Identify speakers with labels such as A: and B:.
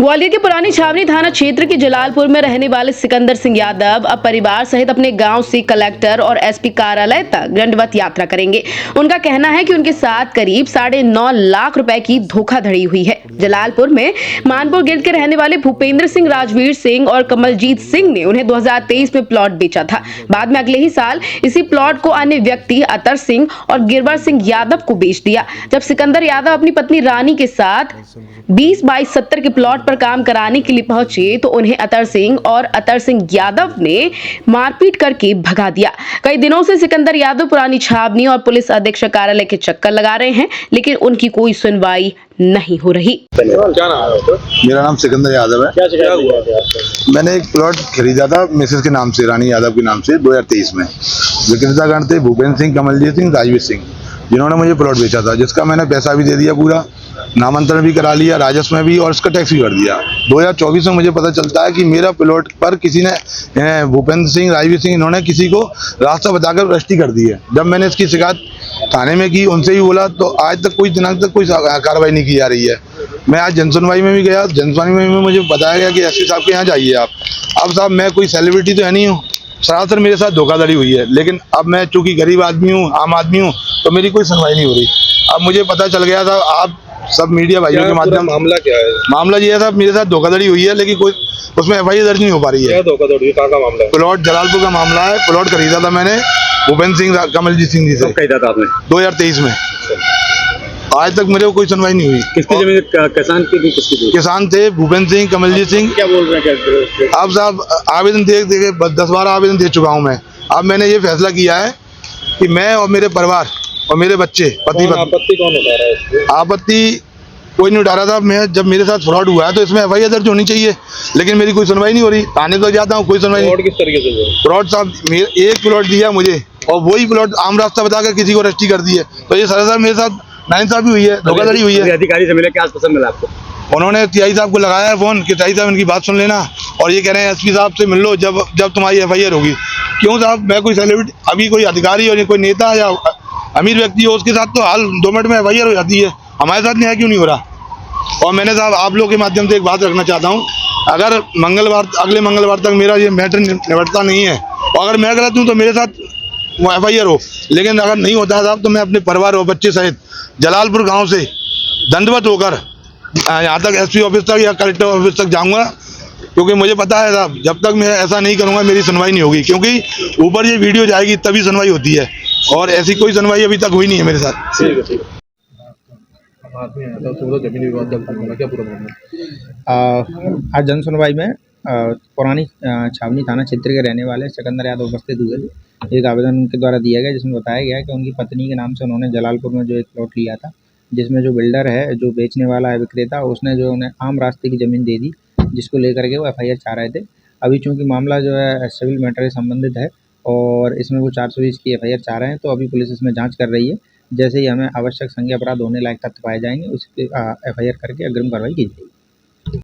A: ग्वालियर के पुरानी छावनी थाना क्षेत्र के जलालपुर में रहने वाले सिकंदर सिंह यादव अब परिवार सहित अपने गांव से कलेक्टर और एसपी कार्यालय तक दंडवत यात्रा करेंगे। उनका कहना है कि उनके साथ करीब 9.5 लाख रुपए की धोखाधड़ी हुई है। जलालपुर में मानपुर गिल्ड के रहने वाले भूपेंद्र सिंह, राजवीर सिंह और कमलजीत सिंह ने उन्हें 2023 में प्लॉट बेचा था। बाद में अगले ही साल इसी प्लॉट को अन्य व्यक्ति अतर सिंह और गिरवर सिंह यादव को बेच दिया। जब सिकंदर यादव अपनी पत्नी रानी के साथ 20/70 के प्लॉट पर काम कराने के लिए पहुंचे तो उन्हें अतर सिंह और अतर सिंह यादव ने मारपीट करके भगा दिया। कई दिनों से सिकंदर यादव पुरानी छावनी और पुलिस अधीक्षक कार्यालय के चक्कर लगा रहे हैं, लेकिन उनकी कोई सुनवाई नहीं हो रही।
B: क्या नाम है?
C: मेरा नाम सिकंदर यादव है।
B: क्या हुआ?
C: मैंने एक प्लॉट खरीदा था मिसेस के नाम से, रानी यादव के नाम से 2023 में। विक्रेतागण थे भूपेंद्र सिंह, कमलजीत सिंह, राजवीर सिंह, जिन्होंने मुझे प्लॉट बेचा था, जिसका मैंने पैसा भी दे दिया, पूरा नामांतरण भी करा लिया, राजस्व में भी, और उसका टैक्स भी भर दिया। 2024 में मुझे पता चलता है कि मेरा प्लॉट पर किसी ने, भूपेंद्र सिंह, राजवीर सिंह, इन्होंने किसी को रास्ता बताकर रजिस्ट्री कर दी है। जब मैंने इसकी शिकायत थाने में की, उनसे भी बोला, तो आज तक कोई दिनांक तक कोई कार्रवाई नहीं की जा रही है। मैं आज जनसुनवाई में भी गया, जनसुनवाई में मुझे बताया गया कि एसपी साहब के यहाँ जाइए आप। अब साहब मैं कोई सेलिब्रिटी तो है नहीं हूँ, सरासर मेरे साथ धोखाधड़ी हुई है, लेकिन अब मैं चूंकि गरीब आदमी हूँ, आम आदमी हूँ, तो मेरी कोई सुनवाई नहीं हो रही। अब मुझे पता चल गया था, आप सब मीडिया भाइयों के माध्यम।
B: मामला क्या है?
C: मामला ये है साहब, मेरे साथ धोखाधड़ी हुई है, लेकिन कोई उसमें एफआईआर दर्ज नहीं हो पा रही है।
B: क्या धोखाधड़ी? कहाँ का मामला है?
C: प्लॉट जलालपुर का मामला है। प्लॉट खरीदा था मैंने भूपेंद्र सिंह, कमलजीत सिंह जी से।
B: कब खरीदा था आपने?
C: 2023 में। आज तक मेरे को कोई सुनवाई नहीं हुई।
B: किसकी जमीन? किसान की थी? किसकी थी?
C: किसान थे भूपेंद्र सिंह, कमलजीत सिंह।
B: क्या बोल रहे हैं?
C: अब साहब आवेदन दे 10-12 आवेदन दे चुका हूँ मैं। अब मैंने ये फैसला किया है कि मैं और मेरे परिवार और मेरे बच्चे, पति पत्नी।
B: आपत्ति कौन उठा रहा है इसमें?
C: आपत्ति कोई नहीं उठा रहा था। मैं जब मेरे साथ फ्रॉड हुआ है तो इसमें एफआईआर दर्ज होनी चाहिए, लेकिन मेरी कोई सुनवाई नहीं हो रही। थाने तो जाता हूँ, कोई सुनवाई नहीं।
B: फ्रॉड किस तरीके से हुआ?
C: फ्रॉड साहब एक प्लॉट दिया मुझे और वही प्लॉट आम रास्ता बताकर किसी को रजिस्ट्री कर दी है। तो ये सरासर मेरे साथ नाइंसाफी हुई है, धोखाधड़ी हुई है।
B: अधिकारी से मिले, क्या पसंद मिला आपको?
C: उन्होंने टीआई साहब को लगाया है फोन कि टीआई साहब इनकी बात सुन लेना, और ये कह रहे हैं एसपी साहब से मिल लो जब तुम्हारी एफआईआर होगी। क्यों साहब, मैं कोई सेलिब्रिटी, अभी कोई अधिकारी और कोई नेता या अमीर व्यक्ति हो, उसके साथ तो हाल 2 मिनट में एफआईआर हो जाती है, हमारे साथ न्याय क्यों नहीं हो रहा? और मैंने साहब आप लोगों के माध्यम से एक बात रखना चाहता हूँ, अगर अगले मंगलवार तक मेरा ये मैटर निपटता नहीं है, और अगर मैं गलत हूँ तो मेरे साथ वो एफआईआर हो, लेकिन अगर नहीं होता है साहब तो मैं अपने परिवार और बच्चे सहित जलालपुर गांव से दंडवत होकर यहाँ तक एसपी ऑफिस तक या कलेक्टर ऑफिस तक जाऊंगा, क्योंकि मुझे पता है साहब जब तक मैं ऐसा नहीं करूंगा मेरी सुनवाई नहीं होगी, क्योंकि ऊपर ये वीडियो जाएगी तभी सुनवाई होती है, और ऐसी कोई सुनवाई अभी तक हुई नहीं है मेरे साथ।
B: ठीक है। जमीन विवाद क्या पूरा मामला?
D: आज जन सुनवाई में पुरानी छावनी थाना क्षेत्र के रहने वाले सिकंदर यादव उपस्थित हुए थे। एक आवेदन उनके द्वारा दिया गया, जिसमें बताया गया कि उनकी पत्नी के नाम से उन्होंने जलालपुर में जो एक प्लॉट लिया था, जिसमें जो बिल्डर है, जो बेचने वाला है, विक्रेता, उसने जो उन्हें आम रास्ते की ज़मीन दे दी, जिसको लेकर के वो एफआईआर चाह रहे थे। अभी चूँकि मामला जो है सिविल मैटर से संबंधित है और इसमें वो 420 की एफआईआर चाह रहे हैं, तो अभी पुलिस इसमें जाँच कर रही है। जैसे ही हमें आवश्यक संज्ञेय अपराध होने लायक तथ्य पाए जाएंगे, उसके एफआईआर करके अग्रिम कार्रवाई की जाएगी।